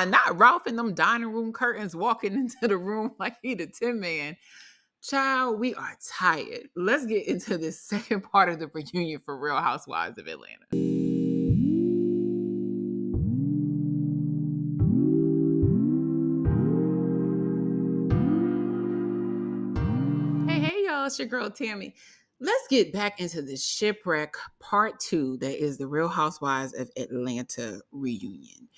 not Ralph in them dining room curtains walking into the room like he the Tin Man. Child, we are tired. Let's get into this second part of the reunion for Real Housewives of Atlanta. Hey, y'all, it's your girl Tammy. Let's get back into the shipwreck part 2 that is the Real Housewives of Atlanta reunion.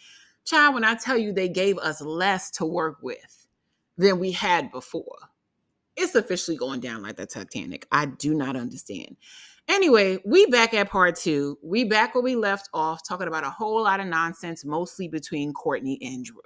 Child, when I tell you they gave us less to work with than we had before, it's officially going down like the Titanic. I do not understand. Anyway, we back at part 2. We back where we left off, talking about a whole lot of nonsense, mostly between Courtney and Drew.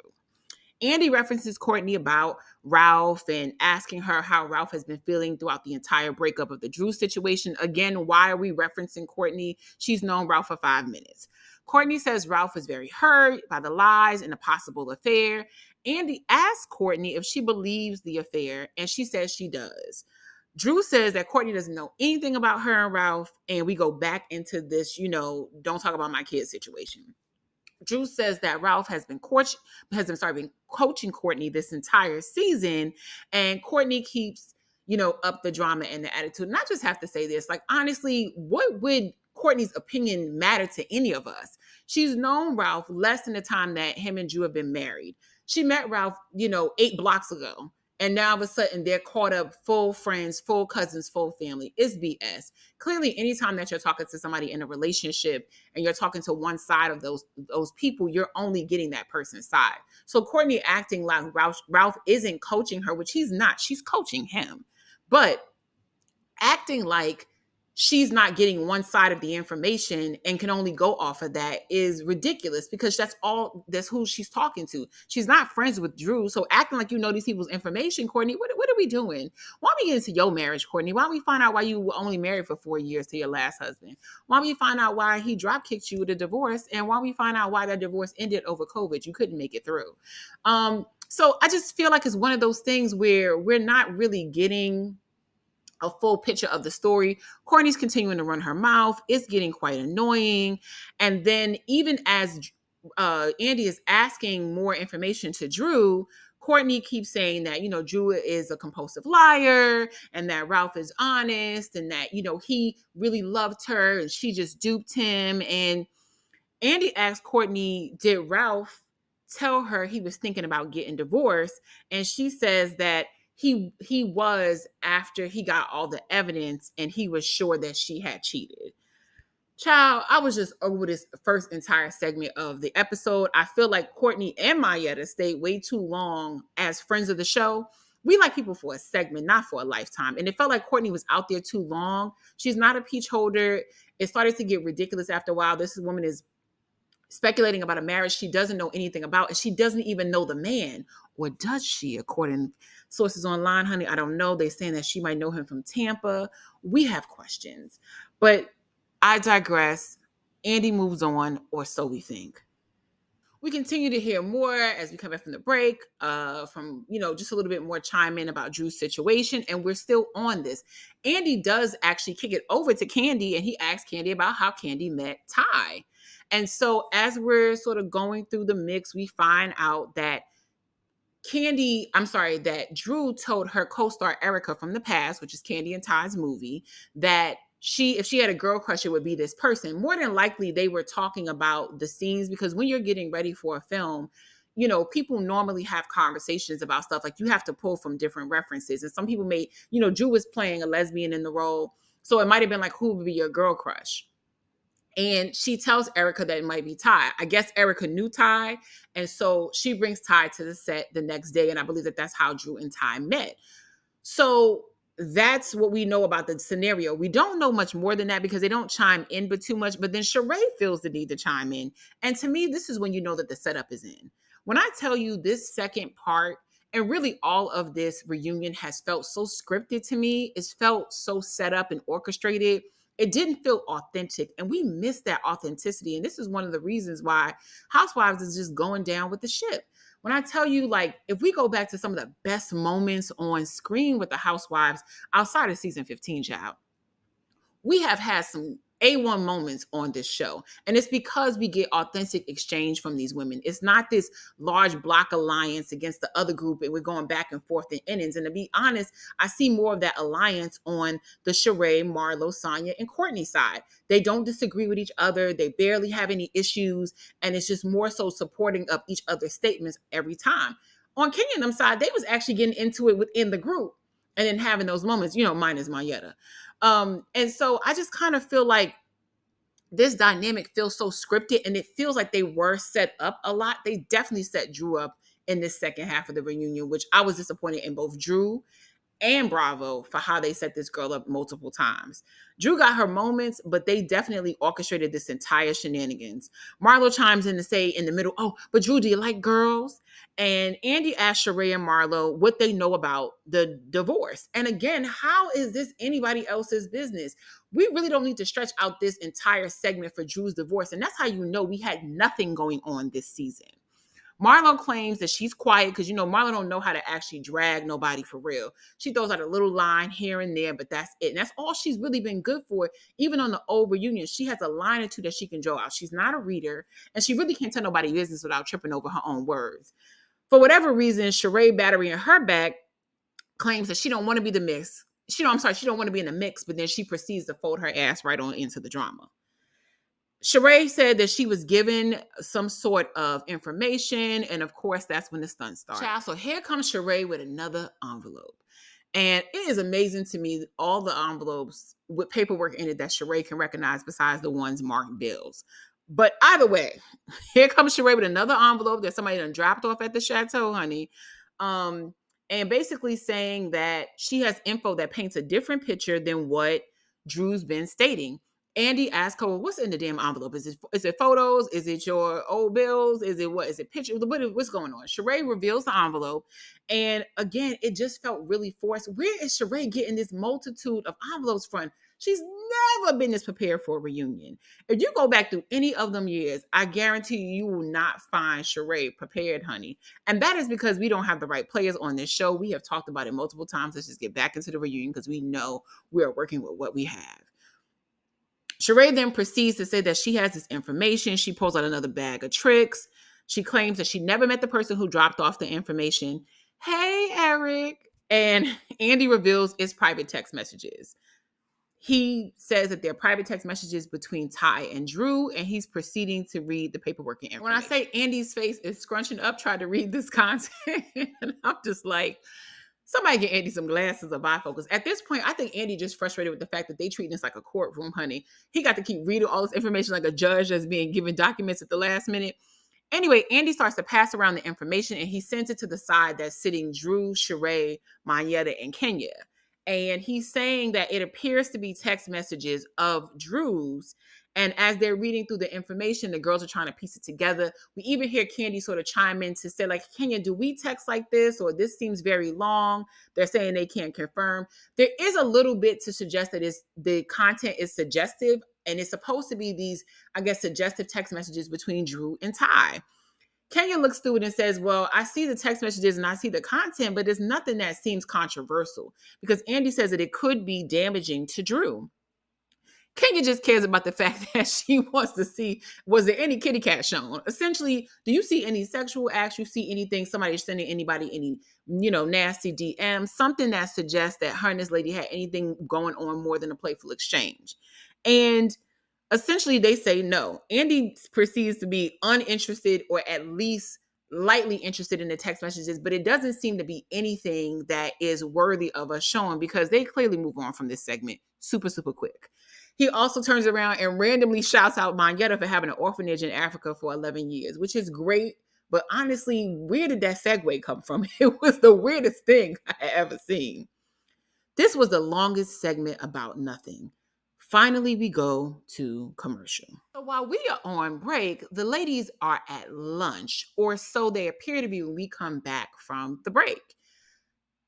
Andy references Courtney about Ralph and asking her how Ralph has been feeling throughout the entire breakup of the Drew situation. Again, why are we referencing Courtney? She's known Ralph for 5 minutes. Courtney says Ralph is very hurt by the lies and a possible affair. Andy asks Courtney if she believes the affair, and she says she does. Drew says that Courtney doesn't know anything about her and Ralph, and we go back into this, don't talk about my kids situation. Drew says that Ralph has been coaching Courtney this entire season, and Courtney keeps, up the drama and the attitude. And I just have to say this, like, honestly, what would Courtney's opinion matter to any of us? She's known Ralph less than the time that him and Drew have been married. She met Ralph, 8 blocks ago. And now all of a sudden they're caught up, full friends, full cousins, full family. It's BS. Clearly, anytime that you're talking to somebody in a relationship and you're talking to one side of those people, you're only getting that person's side. So Courtney acting like Ralph isn't coaching her, which he's not. She's coaching him. But acting like she's not getting one side of the information and can only go off of that is ridiculous, because that's who she's talking to. She's not friends with Drew. So acting like you know these people's information, Courtney, what are we doing? Why don't we get into your marriage, Courtney? Why don't we find out why you were only married for 4 years to your last husband? Why don't we find out why he drop kicked you with a divorce? And why don't we find out why that divorce ended over COVID? You couldn't make it through. So I just feel like it's one of those things where we're not really getting a full picture of the story. Courtney's continuing to run her mouth. It's getting quite annoying. And then even as Andy is asking more information to Drew, Courtney keeps saying that, Drew is a compulsive liar and that Ralph is honest and that, he really loved her and she just duped him. And Andy asked Courtney, did Ralph tell her he was thinking about getting divorced? And she says that he was, after he got all the evidence and he was sure that she had cheated. Child, I was just over this first entire segment of the episode. I feel like Courtney and Mayetta stayed way too long as friends of the show. We like people for a segment, not for a lifetime. And it felt like Courtney was out there too long. She's not a peach holder. It started to get ridiculous after a while. This woman is speculating about a marriage she doesn't know anything about, and she doesn't even know the man. Or does she? According to sources online, honey, I don't know. They're saying that she might know him from Tampa. We have questions. But I digress. Andy moves on, or so we think. We continue to hear more as we come back from the break, from, just a little bit more chime in about Drew's situation. And we're still on this. Andy does actually kick it over to Candy, and he asks Candy about how Candy met Ty. And so as we're sort of going through the mix, we find out that that Drew told her co-star Erica from the past, which is Candy and Ty's movie, that if she had a girl crush, it would be this person. More than likely, they were talking about the scenes, because when you're getting ready for a film, people normally have conversations about stuff. Like, you have to pull from different references. And some people may, Drew was playing a lesbian in the role. So it might have been like, who would be your girl crush? And she tells Erica that it might be Ty. I guess Erica knew Ty. And so she brings Ty to the set the next day. And I believe that that's how Drew and Ty met. So that's what we know about the scenario. We don't know much more than that because they don't chime in but too much. But then Sheree feels the need to chime in. And to me, this is when you know that the setup is in. When I tell you this second part, and really all of this reunion has felt so scripted to me, it's felt so set up and orchestrated. It didn't feel authentic, and we missed that authenticity. And this is one of the reasons why Housewives is just going down with the ship. When I tell you, like, if we go back to some of the best moments on screen with the Housewives outside of season 15, child, we have had some A1 moments on this show. And it's because we get authentic exchange from these women. It's not this large block alliance against the other group and we're going back and forth in innings. And to be honest, I see more of that alliance on the Sheree, Marlo, Sonya, and Courtney side. They don't disagree with each other. They barely have any issues. And it's just more so supporting of each other's statements every time. On Kenya and them side, they was actually getting into it within the group and then having those moments, minus Mayetta. And so I just kind of feel like this dynamic feels so scripted and it feels like they were set up a lot. They definitely set Drew up in this second half of the reunion, which I was disappointed in both Drew and Bravo for how they set this girl up multiple times. Drew got her moments, but they definitely orchestrated this entire shenanigans. Marlo chimes in to say in the middle, oh, but Drew, do you like girls? And Andy asked Sheree and Marlo what they know about the divorce. And again, how is this anybody else's business? We really don't need to stretch out this entire segment for Drew's divorce. And that's how you know we had nothing going on this season. Marlo claims that she's quiet because, Marlo don't know how to actually drag nobody for real. She throws out a little line here and there, but that's it. And that's all she's really been good for. Even on the old reunion, she has a line or two that she can draw out. She's not a reader, and she really can't tell nobody business without tripping over her own words. For whatever reason, Sheree Battery in her back claims that she don't want to be the mix. She don't want to be in the mix, but then she proceeds to fold her ass right on into the drama. Sheree said that she was given some sort of information, and of course, that's when the stunt started. Child, so here comes Sheree with another envelope. And it is amazing to me all the envelopes with paperwork in it that Sheree can recognize besides the ones marked bills. But either way, here comes Sheree with another envelope that somebody done dropped off at the chateau, honey. And basically saying that she has info that paints a different picture than what Drew's been stating. Andy asked her, well, what's in the damn envelope? Is it photos? Is it your old bills? Is it what? Is it pictures? What's going on? Sheree reveals the envelope. And again, it just felt really forced. Where is Sheree getting this multitude of envelopes from? She's never been this prepared for a reunion. If you go back through any of them years, I guarantee you will not find Sheree prepared, honey. And that is because we don't have the right players on this show. We have talked about it multiple times. Let's just get back into the reunion because we know we are working with what we have. Sheree then proceeds to say that she has this information. She pulls out another bag of tricks. She claims that she never met the person who dropped off the information. Hey, Eric. And Andy reveals it's private text messages. He says that they're private text messages between Ty and Drew, and he's proceeding to read the paperwork and information. When I say Andy's face is scrunching up trying to read this content, I'm just like, somebody get Andy some glasses or bifocals. At this point, I think Andy just frustrated with the fact that they treat this like a courtroom, honey. He got to keep reading all this information like a judge that's being given documents at the last minute. Anyway, Andy starts to pass around the information and he sends it to the side that's sitting Drew, Sheree, Mayetta, and Kenya. And he's saying that it appears to be text messages of Drew's. And as they're reading through the information, the girls are trying to piece it together. We even hear Candy sort of chime in to say, like, Kenya, do we text like this? Or this seems very long. They're saying they can't confirm. There is a little bit to suggest that the content is suggestive. And it's supposed to be these, I guess, suggestive text messages between Drew and Ty. Kenya looks through it and says, well, I see the text messages and I see the content, but there's nothing that seems controversial because Andy says that it could be damaging to Drew. Kenya just cares about the fact that she wants to see, was there any kitty cat shown? Essentially, do you see any sexual acts? You see anything, somebody sending anybody any, nasty DM, something that suggests that her and this lady had anything going on more than a playful exchange. And essentially, they say no. Andy proceeds to be uninterested or at least lightly interested in the text messages, but it doesn't seem to be anything that is worthy of us showing because they clearly move on from this segment super, super quick. He also turns around and randomly shouts out Mayetta for having an orphanage in Africa for 11 years, which is great. But honestly, where did that segue come from? It was the weirdest thing I had ever seen. This was the longest segment about nothing. Finally, we go to commercial. So while we are on break, the ladies are at lunch, or so they appear to be when we come back from the break.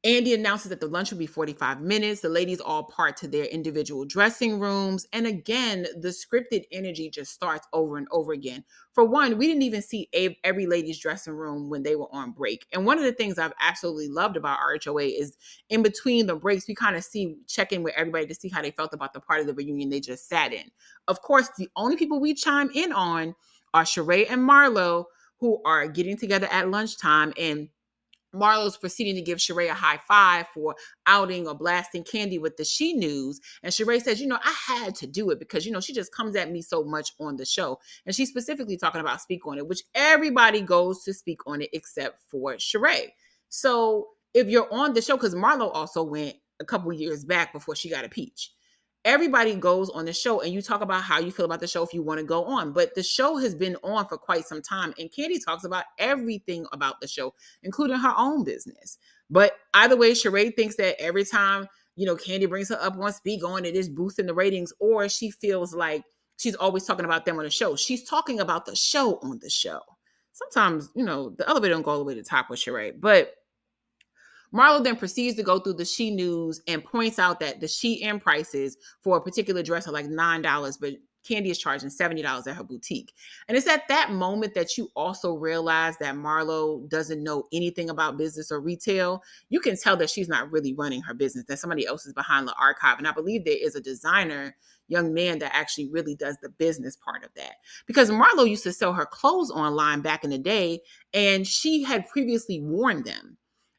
Andy announces that the lunch will be 45 minutes. The ladies all part to their individual dressing rooms. And again, the scripted energy just starts over and over again. For one, we didn't even see every lady's dressing room when they were on break. And one of the things I've absolutely loved about RHOA is in between the breaks, we kind of check in with everybody to see how they felt about the part of the reunion they just sat in. Of course, the only people we chime in on are Sheree and Marlo, who are getting together at lunchtime, and Marlo's proceeding to give Sheree a high five for outing or blasting Candy with the She News. And Sheree says, I had to do it because, she just comes at me so much on the show. And she's specifically talking about Speak On It, which everybody goes to speak on it except for Sheree. So if you're on the show, because Marlo also went a couple years back before she got a peach. Everybody goes on the show and you talk about how you feel about the show if you want to go on. But the show has been on for quite some time. And Candy talks about everything about the show, including her own business. But either way, Sheree thinks that every time, Candy brings her up on Speak On, it is boosting the ratings, or she feels like she's always talking about them on the show. She's talking about the show on the show. Sometimes, the elevator don't go all the way to the top with Sheree. But Marlo then proceeds to go through the She News and points out that the Shein prices for a particular dress are like $9, but Candy is charging $70 at her boutique. And it's at that moment that you also realize that Marlo doesn't know anything about business or retail. You can tell that she's not really running her business, that somebody else is behind the archive. And I believe there is a designer, young man, that actually really does the business part of that. Because Marlo used to sell her clothes online back in the day, and she had previously worn them,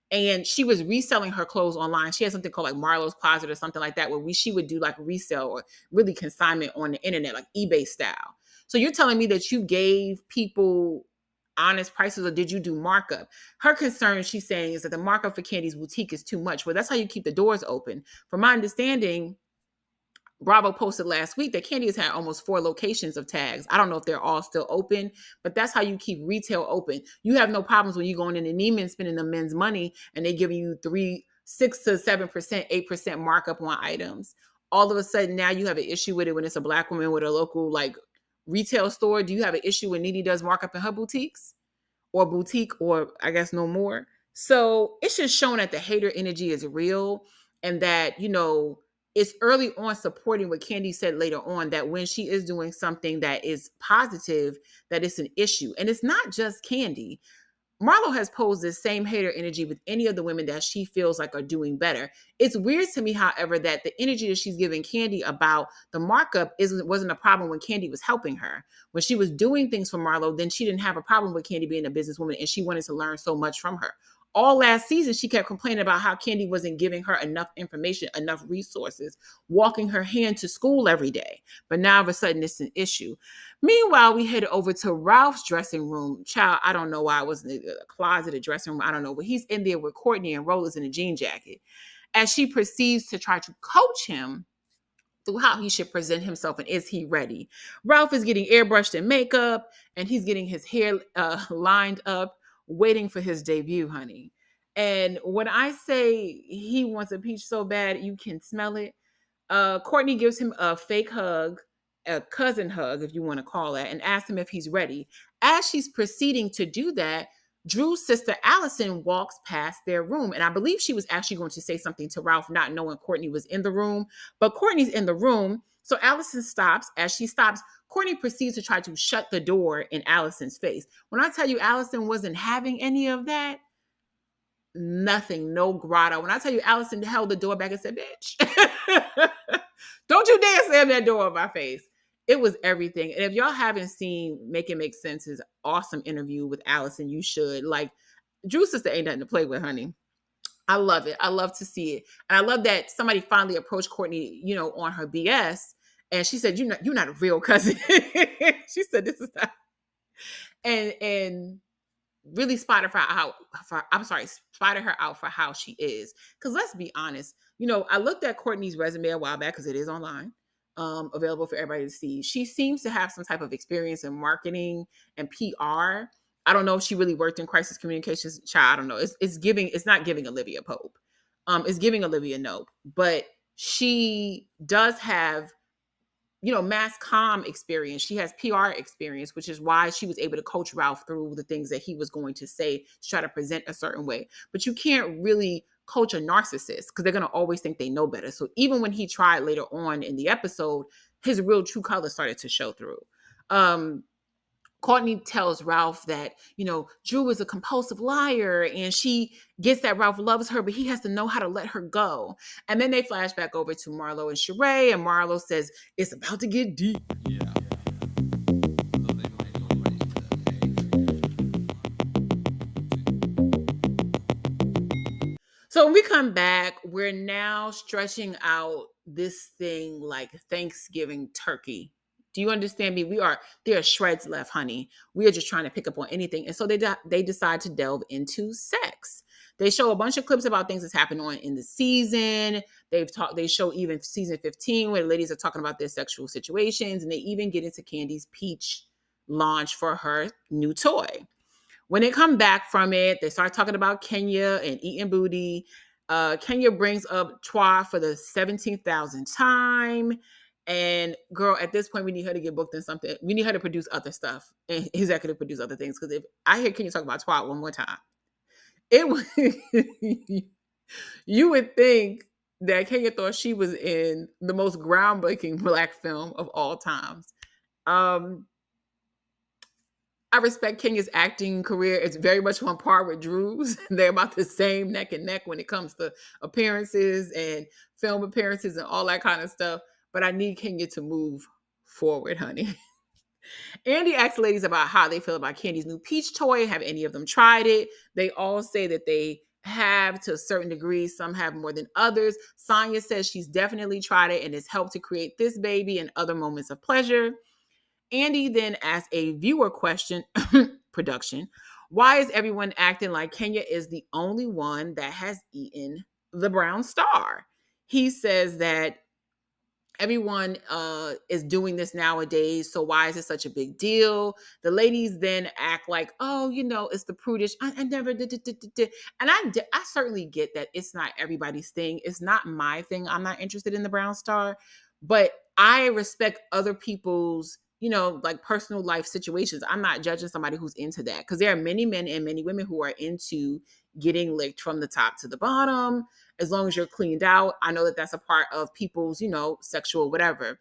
and she was reselling her clothes online. She had something called like Marlo's Closet or something like that, where she would do like resale or really consignment on the internet, like eBay style. So you're telling me that you gave people honest prices, or did you do markup? Her concern, she's saying, is that the markup for Candy's boutique is too much. Well, that's how you keep the doors open. From my understanding, Bravo posted last week that Candy has had almost 4 locations of tags. I don't know if they're all still open, but that's how you keep retail open. You have no problems when you're going in and Neiman spending the men's money and they giving you 6 to 7%, 8% markup on items. All of a sudden now you have an issue with it when it's a Black woman with a local like retail store. Do you have an issue when Nene does markup in her boutiques? Or boutique, or I guess no more. So it's just showing that the hater energy is real, and that, it's early on supporting what Candy said later on, that when she is doing something that is positive, that it's an issue. And it's not just Candy. Marlo has posed this same hater energy with any of the women that she feels like are doing better. It's weird to me, however, that the energy that she's giving Candy about the markup wasn't a problem when Candy was helping her. When she was doing things for Marlo, then she didn't have a problem with Candy being a businesswoman, and she wanted to learn so much from her. All last season, she kept complaining about how Candy wasn't giving her enough information, enough resources, walking her hand to school every day. But now, all of a sudden, it's an issue. Meanwhile, we head over to Ralph's dressing room. Child, I don't know why it wasn't a closet, a dressing room. I don't know, but he's in there with Courtney and Rollers in a jean jacket, as she proceeds to try to coach him through how he should present himself and is he ready. Ralph is getting airbrushed and makeup, and he's getting his hair lined up, waiting for his debut, honey. And when I say he wants a peach so bad, you can smell it. Courtney gives him a fake hug, a cousin hug, if you want to call that, and asks him if he's ready. As she's proceeding to do that, Drew's sister Allison walks past their room. And I believe she was actually going to say something to Ralph, not knowing Courtney was in the room. But Courtney's in the room. So Allison stops. As she stops, Courtney proceeds to try to shut the door in Allison's face. When I tell you Allison wasn't having any of that, nothing, no grotto. When I tell you Allison held the door back and said, bitch, don't you dare slam that door in my face. It was everything. And if y'all haven't seen Make It Make Sense, his awesome interview with Allison, you should. Like, Drew's sister ain't nothing to play with, honey. I love it. I love to see it. And I love that somebody finally approached Courtney, on her BS. And she said, you're not a real cousin. She said, this is not. And really spotted her out for how she is. Because let's be honest, I looked at Courtney's resume a while back because it is online, available for everybody to see. She seems to have some type of experience in marketing and PR. I don't know if she really worked in crisis communications. Child, I don't know. It's not giving Olivia Pope. It's giving Olivia Nope, but she does have mass comm experience. She has PR experience, which is why she was able to coach Ralph through the things that he was going to say to try to present a certain way. But you can't really coach a narcissist because they're going to always think they know better. So even when he tried later on in the episode, his real true color started to show through. Courtney tells Ralph that, Drew is a compulsive liar, and she gets that Ralph loves her, but he has to know how to let her go. And then they flash back over to Marlo and Sheree, and Marlo says, it's about to get deep. Yeah. So they might go right So when we come back, we're now stretching out this thing like Thanksgiving turkey. Do you understand me? There are shreds left, honey. We are just trying to pick up on anything. And so they decide to delve into sex. They show a bunch of clips about things that's happened on in the season. They show even season 15 where the ladies are talking about their sexual situations, and they even get into Candy's peach launch for her new toy. When they come back from it, they start talking about Kenya and eating booty. Kenya brings up Twa for the 17,000th time. And girl, at this point, we need her to get booked in something. We need her to produce other stuff and executive produce other things. Because if I hear Kenya talk about Twa one more time, it would you would think that Kenya thought she was in the most groundbreaking black film of all times. Um, I respect Kenya's acting career. It's very much on par with Drew's. They're about the same neck and neck when it comes to appearances and film appearances and all that kind of stuff. But I need Kenya to move forward, honey. Andy asks ladies about how they feel about Candy's new peach toy. Have any of them tried it? They all say that they have to a certain degree. Some have more than others. Sonia says she's definitely tried it and has helped to create this baby and other moments of pleasure. Andy then asks a viewer question, production. Why is everyone acting like Kenya is the only one that has eaten the brown star? He says that everyone is doing this nowadays, so why is it such a big deal? The ladies then act like, oh, it's the prudish. I never did. And I certainly get that it's not everybody's thing. It's not my thing. I'm not interested in the brown star, but I respect other people's like personal life situations. I'm not judging somebody who's into that, because there are many men and many women who are into getting licked from the top to the bottom. As long as you're cleaned out, I know that that's a part of people's, sexual whatever.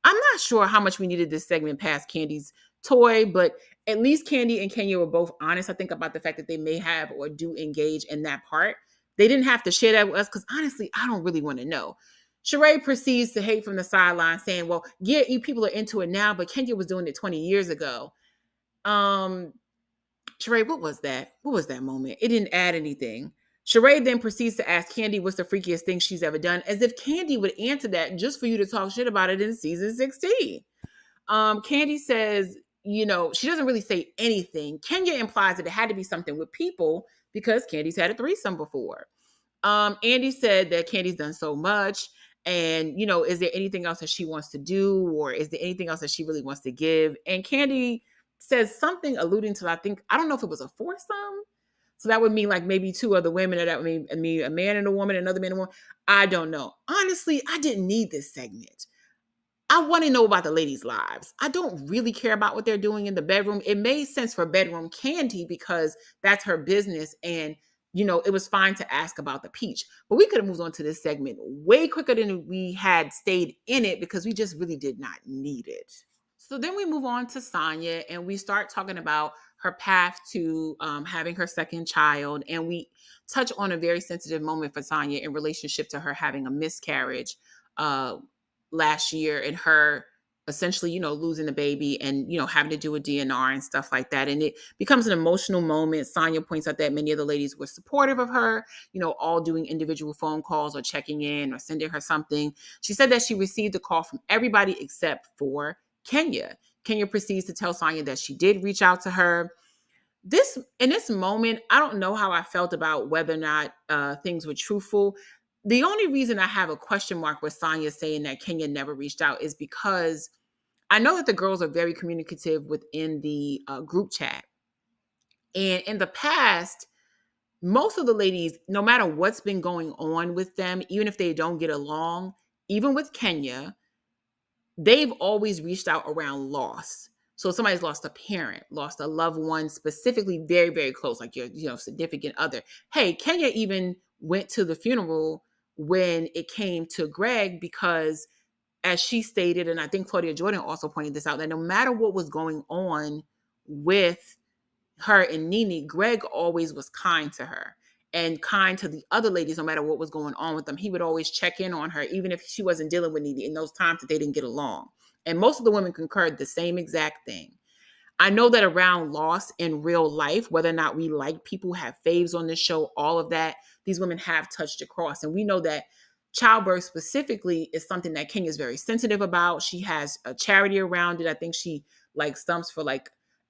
I'm not sure how much we needed this segment past Candy's toy, but at least Candy and Kenya were both honest, I think, about the fact that they may have or do engage in that part. They didn't have to share that with us because honestly, I don't really want to know. Sheree proceeds to hate from the sideline, saying, well, yeah, you people are into it now, but Kenya was doing it 20 years ago. Sheree, what was that? What was that moment? It didn't add anything. Sheree then proceeds to ask Candy what's the freakiest thing she's ever done, as if Candy would answer that just for you to talk shit about it in season 16. Candy says, she doesn't really say anything. Kenya implies that it had to be something with people because Candy's had a threesome before. Andy said that Candy's done so much. And, is there anything else that she wants to do? Or is there anything else that she really wants to give? And Candy says something alluding to, I don't know if it was a foursome. So that would mean like maybe two other women, or that would mean a man and a woman, another man and a woman. I don't know. Honestly, I didn't need this segment. I want to know about the ladies' lives. I don't really care about what they're doing in the bedroom. It made sense for bedroom Candy because that's her business. And, it was fine to ask about the peach. But we could have moved on to this segment way quicker than we had stayed in it because we just really did not need it. So then we move on to Sonia and we start talking about her path to having her second child. And we touch on a very sensitive moment for Sonia in relationship to her having a miscarriage uh, last year, and her essentially, losing the baby and, having to do a DNR and stuff like that. And it becomes an emotional moment. Sonia points out that many of the ladies were supportive of her, all doing individual phone calls or checking in or sending her something. She said that she received a call from everybody except for Kenya. Kenya proceeds to tell Sonia that she did reach out to her. In this moment, I don't know how I felt about whether or not things were truthful. The only reason I have a question mark with Sonia saying that Kenya never reached out is because I know that the girls are very communicative within the group chat. And in the past, most of the ladies, no matter what's been going on with them, even if they don't get along, even with Kenya, they've always reached out around loss. So somebody's lost a parent, lost a loved one, specifically very, very close, like your, significant other. Hey, Kenya even went to the funeral when it came to Greg because, as she stated, and I think Claudia Jordan also pointed this out, that no matter what was going on with her and Nene, Greg always was kind to her and kind to the other ladies, no matter what was going on with them. He would always check in on her, even if she wasn't dealing with Nene in those times that they didn't get along. And most of the women concurred the same exact thing. I know that around loss in real life, whether or not we like people who have faves on this show, all of that, these women have touched a cross. And we know that childbirth specifically is something that Kenya is very sensitive about. She has a charity around it. I think she like stumps for like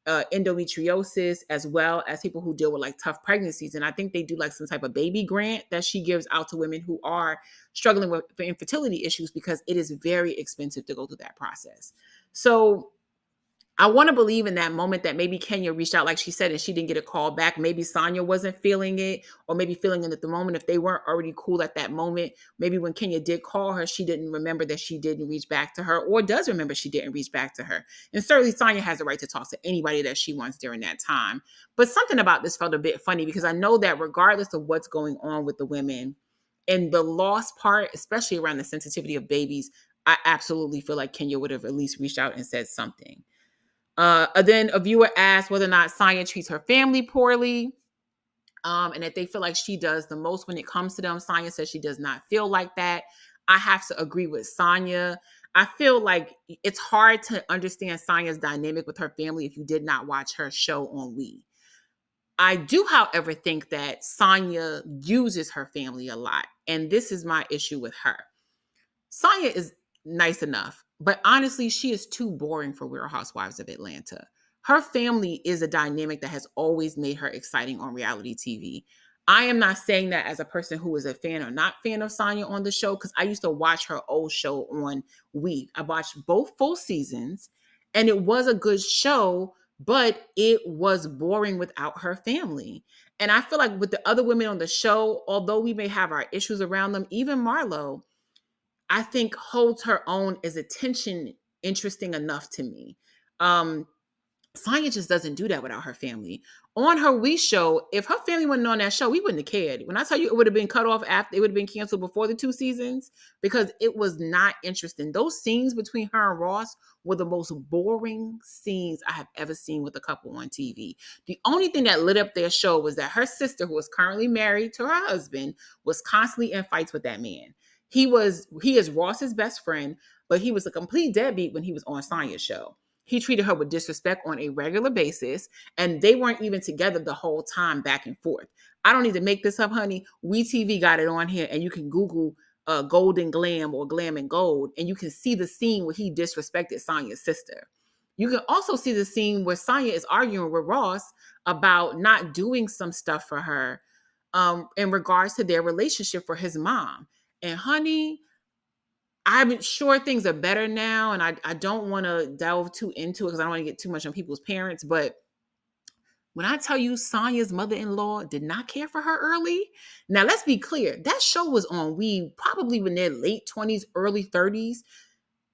endometriosis, as well as people who deal with like tough pregnancies. And I think they do like some type of baby grant that she gives out to women who are struggling with infertility issues, because it is very expensive to go through that process. So I want to believe in that moment that maybe Kenya reached out, like she said, and she didn't get a call back. Maybe Sonya wasn't feeling it, or maybe feeling it at the moment. If they weren't already cool at that moment, maybe when Kenya did call her, she didn't remember that she didn't reach back to her, or does remember she didn't reach back to her. And certainly Sonya has the right to talk to anybody that she wants during that time. But something about this felt a bit funny, because I know that regardless of what's going on with the women and the loss part, especially around the sensitivity of babies, I absolutely feel like Kenya would have at least reached out and said something. Then a viewer asked whether or not Sonya treats her family poorly, and that they feel like she does the most when it comes to them. Sonya says she does not feel like that. I have to agree with Sonya. I feel like it's hard to understand Sonya's dynamic with her family if you did not watch her show on We. I do, however, think that Sonya uses her family a lot, and this is my issue with her. Sonya is nice enough, but honestly, she is too boring for Real Housewives of Atlanta. Her family is a dynamic that has always made her exciting on reality TV. I am not saying that as a person who is a fan or not fan of Sonya on the show, because I used to watch her old show on We. I watched both full seasons, and it was a good show, but it was boring without her family. And I feel like with the other women on the show, although we may have our issues around them, even Marlo, I think holds her own as attention interesting enough to me. Sonya just doesn't do that without her family. On her We show, if her family wasn't on that show, we wouldn't have cared. When I tell you it would have been cut off after, it would have been canceled before the 2 seasons, because it was not interesting. Those scenes between her and Ross were the most boring scenes I have ever seen with a couple on TV. The only thing that lit up their show was that her sister, who was currently married to her husband, was constantly in fights with that man. He is Ross's best friend, but he was a complete deadbeat when he was on Sonya's show. He treated her with disrespect on a regular basis, and they weren't even together the whole time, back and forth. I don't need to make this up, honey. WeTV got it on here, and you can Google Golden Glam or Glam and Gold, and you can see the scene where he disrespected Sonya's sister. You can also see the scene where Sonya is arguing with Ross about not doing some stuff for her in regards to their relationship for his mom. And honey, I'm sure things are better now, and I don't want to delve too into it because I don't want to get too much on people's parents. But when I tell you Sonya's mother-in-law did not care for her early, now let's be clear. That show was on We probably when they're late 20s, early 30s.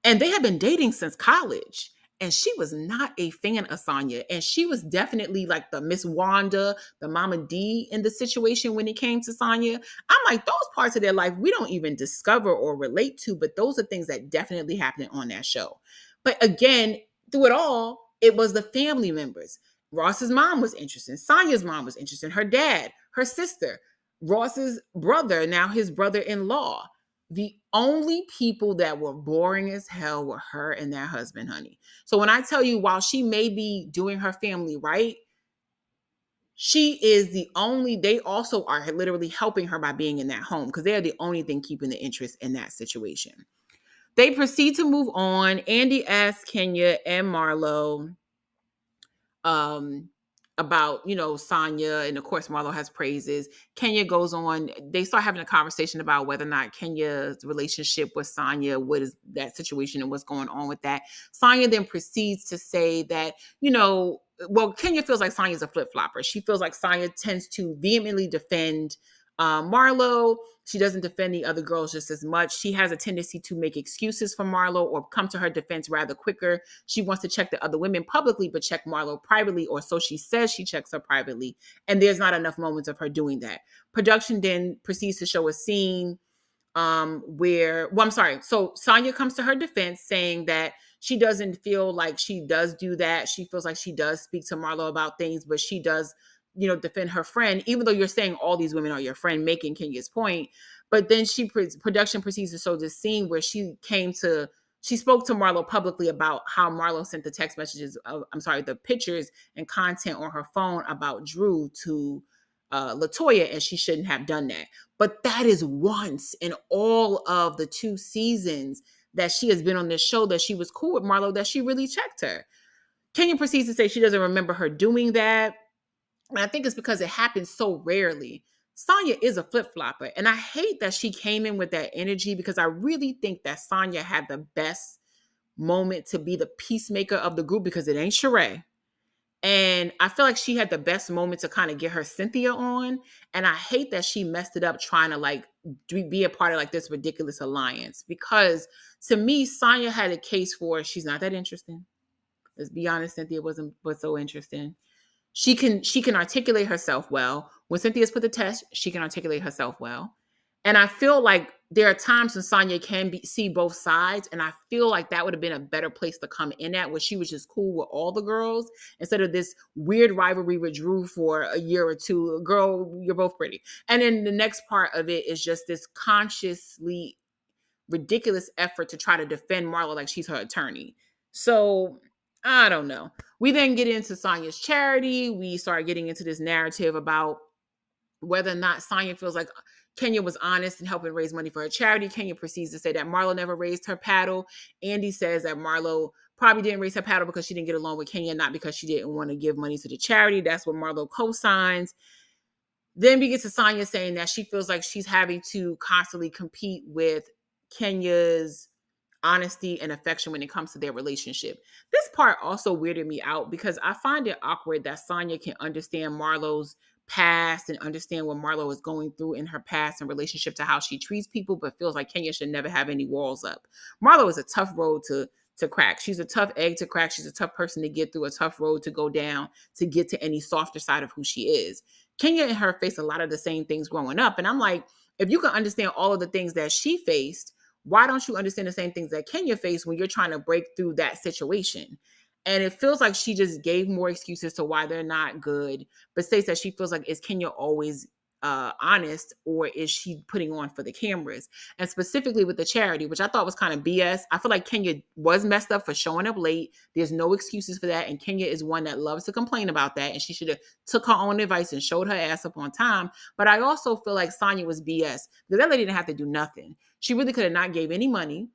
And they had been dating since college. And she was not a fan of Sonya. And she was definitely like the Miss Wanda, the Mama D in the situation when it came to Sonya. I'm like, those parts of their life we don't even discover or relate to, but those are things that definitely happened on that show. But again, through it all, it was the family members. Ross's mom was interesting. Sonya's mom was interesting. Her dad, her sister, Ross's brother, now his brother-in-law. The only people that were boring as hell were her and their husband, honey. So when I tell you, while she may be doing her family right, she is the only, they also are literally helping her by being in that home, because they are the only thing keeping the interest in that situation. They proceed to move on. Andy asks Kenya and Marlo um about Sonya, and of course Marlo has praises. Kenya goes on, they start having a conversation about whether or not Kenya's relationship with Sonya, what is that situation and what's going on with that. Sonya then proceeds to say that, well, Kenya feels like Sonya's a flip-flopper. She feels like Sonya tends to vehemently defend Marlo. She doesn't defend the other girls just as much. She has a tendency to make excuses for Marlo or come to her defense rather quicker. She wants to check the other women publicly, but check Marlo privately, or so she says she checks her privately. And there's not enough moments of her doing that. Production then proceeds to show a scene where, well, I'm sorry. So Sonya comes to her defense saying that she doesn't feel like she does do that. She feels like she does speak to Marlo about things, but she does, defend her friend, even though you're saying all these women are your friend, making Kenya's point. But then production proceeds to show this scene where she spoke to Marlo publicly about how Marlo sent the text messages, the pictures and content on her phone about Drew to Latoya, and she shouldn't have done that. But that is once in all of the 2 seasons that she has been on this show that she was cool with Marlo, that she really checked her. Kenya proceeds to say she doesn't remember her doing that. And I think it's because it happens so rarely. Sonya is a flip flopper. And I hate that she came in with that energy, because I really think that Sonya had the best moment to be the peacemaker of the group, because it ain't Sheree. And I feel like she had the best moment to kind of get her Cynthia on. And I hate that she messed it up trying to like be a part of like this ridiculous alliance. Because to me, Sonya had a case for she's not that interesting. Let's be honest, Cynthia was so interesting. She can articulate herself well. When Cynthia's put the test, she can articulate herself well. And I feel like there are times when Sonya can see both sides, and I feel like that would have been a better place to come in at, where she was just cool with all the girls instead of this weird rivalry with Drew for a year or two. Girl, you're both pretty. And then the next part of it is just this consciously ridiculous effort to try to defend Marlo like she's her attorney. So I don't know. We then get into Sonya's charity. We start getting into this narrative about whether or not Sonya feels like Kenya was honest in helping raise money for her charity. Kenya proceeds to say that Marlo never raised her paddle. Andy says that Marlo probably didn't raise her paddle because she didn't get along with Kenya, not because she didn't want to give money to the charity. That's what Marlo co-signs. Then we get to Sonya saying that she feels like she's having to constantly compete with Kenya's honesty and affection when it comes to their relationship. This part also weirded me out, because I find it awkward that Sonya can understand Marlo's past and understand what Marlo is going through in her past in relationship to how she treats people, but feels like Kenya should never have any walls up. Marlo is a tough road to crack. She's a tough egg to crack. She's a tough person to get through, a tough road to go down to get to any softer side of who she is. Kenya and her faced a lot of the same things growing up. And I'm like, if you can understand all of the things that she faced, why don't you understand the same things that Kenya faced when you're trying to break through that situation? And it feels like she just gave more excuses to why they're not good, but states that she feels like, is Kenya always honest, or is she putting on for the cameras? And specifically with the charity, which I thought was kind of BS. I feel like Kenya was messed up for showing up late. There's no excuses for that. And Kenya is one that loves to complain about that. And she should have took her own advice and showed her ass up on time. But I also feel like Sonya was BS, because that lady didn't have to do nothing. She really could have not gave any money.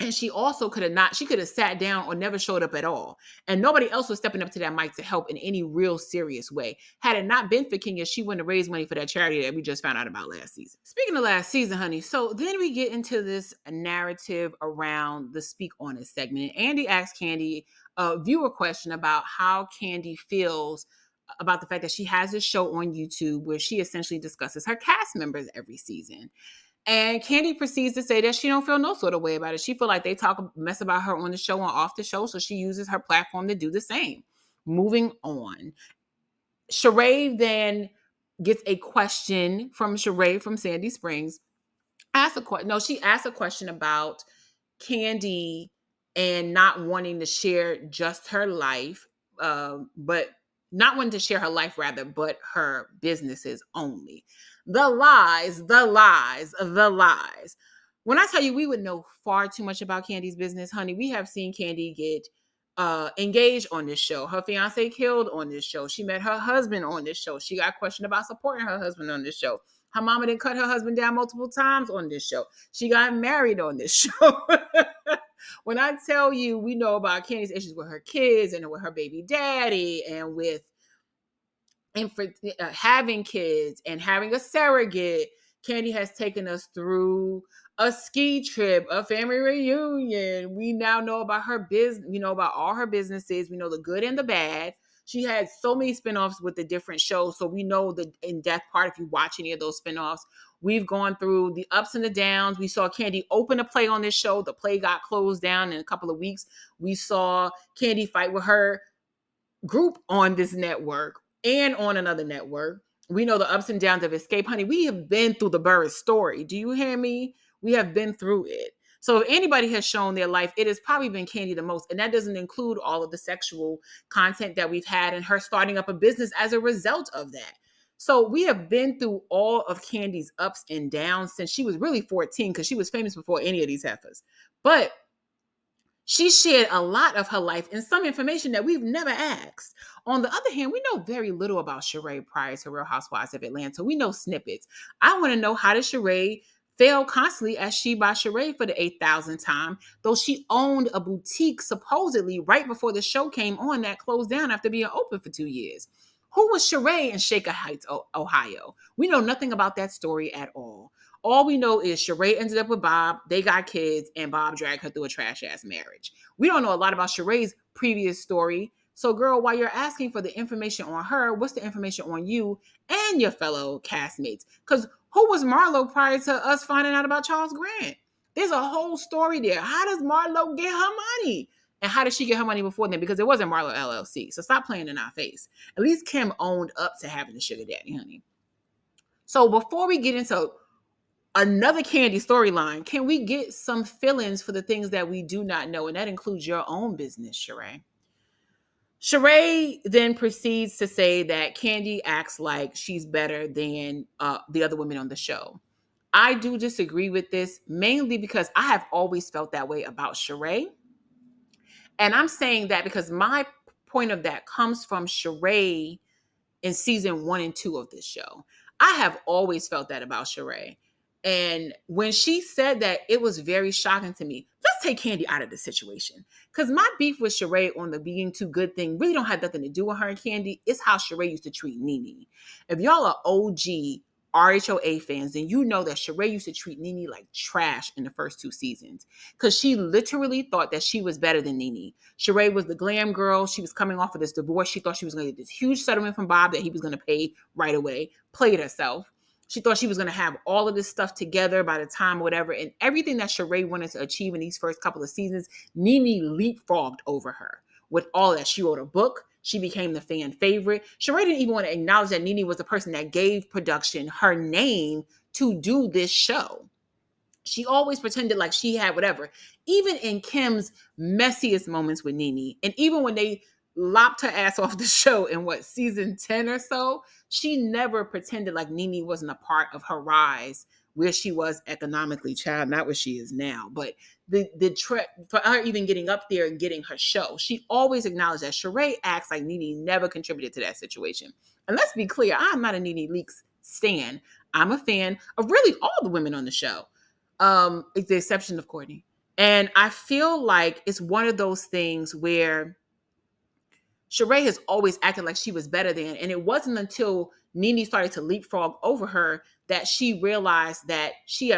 And she also she could have sat down or never showed up at all. And nobody else was stepping up to that mic to help in any real serious way. Had it not been for Kenya, she wouldn't have raised money for that charity that we just found out about last season. Speaking of last season, honey, so then we get into this narrative around the Speak On It segment. Andy asked Candy a viewer question about how Candy feels about the fact that she has this show on YouTube where she essentially discusses her cast members every season. And Candy proceeds to say that she don't feel no sort of way about it. She feel like they talk mess about her on the show and off the show, so she uses her platform to do the same. Moving on. Sheree then gets a question from Sheree from Sandy Springs. She asked a question about Candy and not wanting to share just her life, but not wanting to share her life rather, but her businesses only. The lies, the lies, the lies. When I tell you we would know far too much about Candy's business, honey, we have seen Candy get engaged on this show. Her fiance killed on this show. She met her husband on this show. She got questioned about supporting her husband on this show. Her mama didn't cut her husband down multiple times on this show. She got married on this show. When I tell you we know about Candy's issues with her kids and with her baby daddy and with for having kids and having a surrogate, Candy has taken us through a ski trip, a family reunion. We now know about her business. We know about all her businesses. We know the good and the bad. She had so many spinoffs with the different shows. So we know the in-depth part if you watch any of those spinoffs. We've gone through the ups and the downs. We saw Candy open a play on this show. The play got closed down in a couple of weeks. We saw Candy fight with her group on this network and on another network. We know the ups and downs of Escape. Honey, we have been through the Burris story. Do you hear me? We have been through it. So if anybody has shown their life, it has probably been Candy the most. And that doesn't include all of the sexual content that we've had and her starting up a business as a result of that. So we have been through all of Candy's ups and downs since she was really 14, because she was famous before any of these heifers. But she shared a lot of her life and some information that we've never asked. On the other hand, we know very little about Sheree prior to Real Housewives of Atlanta. We know snippets. I want to know, how did Sheree fail constantly as She by Sheree for the 8,000th time, though she owned a boutique supposedly right before the show came on that closed down after being open for 2 years. Who was Sheree in Shaker Heights, Ohio? We know nothing about that story at all. All we know is Sheree ended up with Bob. They got kids, and Bob dragged her through a trash ass marriage. We don't know a lot about Sheree's previous story. So, girl, while you're asking for the information on her, what's the information on you and your fellow castmates? Because who was Marlo prior to us finding out about Charles Grant? There's a whole story there. How does Marlo get her money? And how did she get her money before then? Because it wasn't Marlo LLC. So stop playing in our face. At least Kim owned up to having a sugar daddy, honey. So before we get into another Candy storyline, can we get some feelings for the things that we do not know? And that includes your own business, Sheree. Sheree then proceeds to say that Candy acts like she's better than the other women on the show. I do disagree with this, mainly because I have always felt that way about Sheree. And I'm saying that because my point of that comes from Sheree in season 1 and 2 of this show. I have always felt that about Sheree. And when she said that, it was very shocking to me. Let's take Candy out of the situation. Because my beef with Sheree on the being too good thing really don't have nothing to do with her and Candy. It's how Sheree used to treat Nene. If y'all are OG RHOA fans, then you know that Sheree used to treat Nene like trash in the first 2 seasons. Because she literally thought that she was better than Nene. Sheree was the glam girl. She was coming off of this divorce. She thought she was going to get this huge settlement from Bob that he was going to pay right away. Played herself. She thought she was going to have all of this stuff together by the time, whatever. And everything that Sheree wanted to achieve in these first couple of seasons, Nene leapfrogged over her. With all that, she wrote a book. She became the fan favorite. Sheree didn't even want to acknowledge that Nene was the person that gave production her name to do this show. She always pretended like she had whatever. Even in Kim's messiest moments with Nene, and even when they lopped her ass off the show in season 10 or so, she never pretended like Nene wasn't a part of her rise where she was economically, child, not where she is now. But for her even getting up there and getting her show, she always acknowledged that Sheree acts like Nene never contributed to that situation. And let's be clear, I'm not a Nene Leakes stan. I'm a fan of really all the women on the show. It's the exception of Courtney. And I feel like it's one of those things where Sheree has always acted like she was better than, and it wasn't until Nene started to leapfrog over her that she realized that she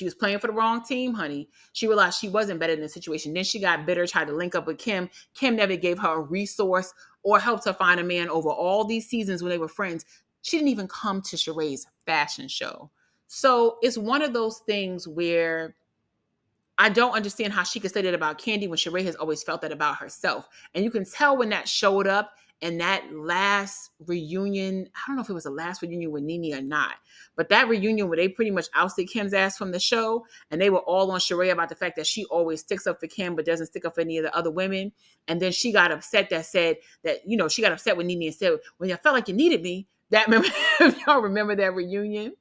was playing for the wrong team, honey. She realized she wasn't better than the situation. Then she got bitter, tried to link up with Kim. Kim never gave her a resource or helped her find a man over all these seasons when they were friends. She didn't even come to Sheree's fashion show. So it's one of those things where I don't understand how she could say that about Candy when Sheree has always felt that about herself. And you can tell when that showed up in that last reunion. I don't know if it was the last reunion with Nene or not, but that reunion where they pretty much ousted Kim's ass from the show, and they were all on Sheree about the fact that she always sticks up for Kim but doesn't stick up for any of the other women. And then she got upset that said that, she got upset with Nene and said, when you felt like you needed me, that remember, if y'all remember that reunion,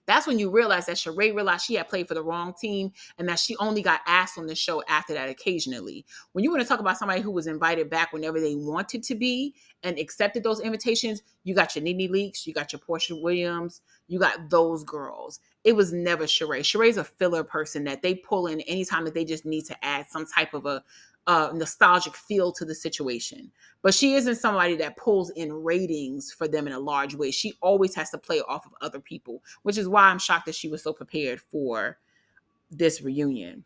that's when you realize that Sheree realized she had played for the wrong team and that she only got asked on the show after that occasionally. When you want to talk about somebody who was invited back whenever they wanted to be and accepted those invitations, you got your Nene Leakes, you got your Portia Williams, you got those girls. It was never Sheree. Sheree's a filler person that they pull in anytime that they just need to add some type of a nostalgic feel to the situation. But she isn't somebody that pulls in ratings for them in a large way. She always has to play off of other people, which is why I'm shocked that she was so prepared for this reunion.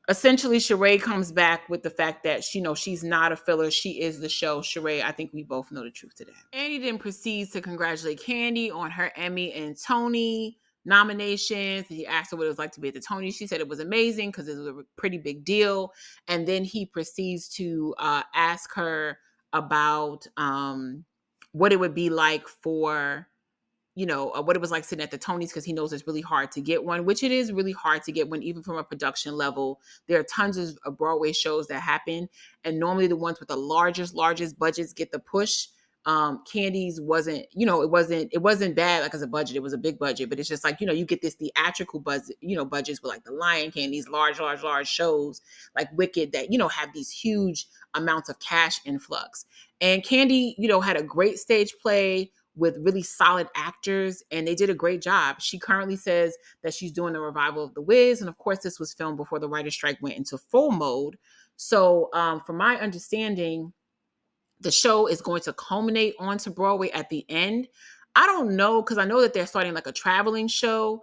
Essentially, Sheree comes back with the fact that she's not a filler. She is the show. Sheree, I think we both know the truth to that. Andy then proceeds to congratulate Candy on her Emmy and Tony nominations. He asked her what it was like to be at the Tony. She said it was amazing because it was a pretty big deal. And then he proceeds to ask her about what it would be like for what it was like sitting at the Tonys, because he knows it's really hard to get one, which it is really hard to get one, even from a production level. There are tons of Broadway shows that happen, and normally the ones with the largest budgets get the push. Candy's wasn't, it wasn't bad like as a budget. It was a big budget, but it's just like, you get this theatrical budget, budgets with like the Lion King, these large shows like Wicked that, have these huge amounts of cash influx. And Candy, had a great stage play with really solid actors, and they did a great job. She currently says that she's doing a revival of The Wiz, and of course, this was filmed before the writer's strike went into full mode. So, from my understanding, the show is going to culminate onto Broadway at the end. I don't know, because I know that they're starting like a traveling show.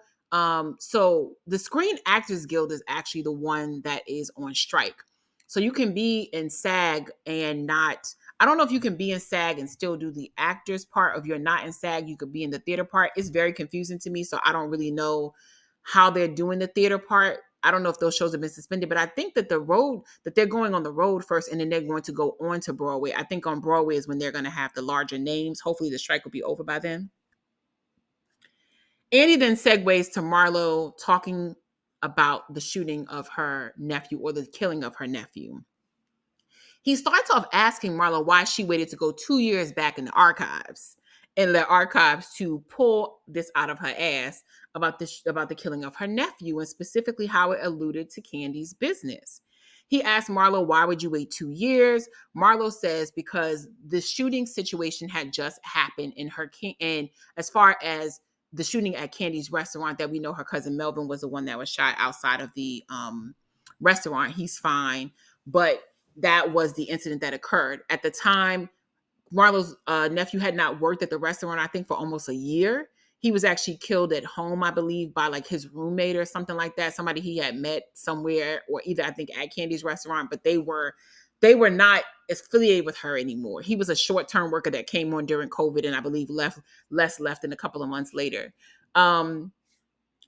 So the Screen Actors Guild is actually the one that is on strike. So you can be in SAG and not. I don't know if you can be in SAG and still do the actors part. If you're not in SAG, you could be in the theater part. It's very confusing to me, so I don't really know how they're doing the theater part. I don't know if those shows have been suspended, but I think that they're going on the road first, and then they're going to go on to Broadway. I think on Broadway is when they're going to have the larger names. Hopefully the strike will be over by then. Annie then segues to Marlo talking about the shooting of her nephew, or the killing of her nephew. He starts off asking Marlo why she waited to go 2 years back in the archives and the archives to pull this out of her ass about the killing of her nephew, and specifically how it alluded to Candy's business. He asked Marlo, why would you wait 2 years? Marlo says because the shooting situation had just happened and as far as the shooting at Candy's restaurant, that we know her cousin Melvin was the one that was shot outside of the restaurant. He's fine, but that was the incident that occurred. At the time, Marlo's nephew had not worked at the restaurant, I think, for almost a year. He was actually killed at home, I believe, by like his roommate or something like that. Somebody he had met somewhere, or either I think at Candy's restaurant, but they were not affiliated with her anymore. He was a short-term worker that came on during COVID, and I believe left in a couple of months later.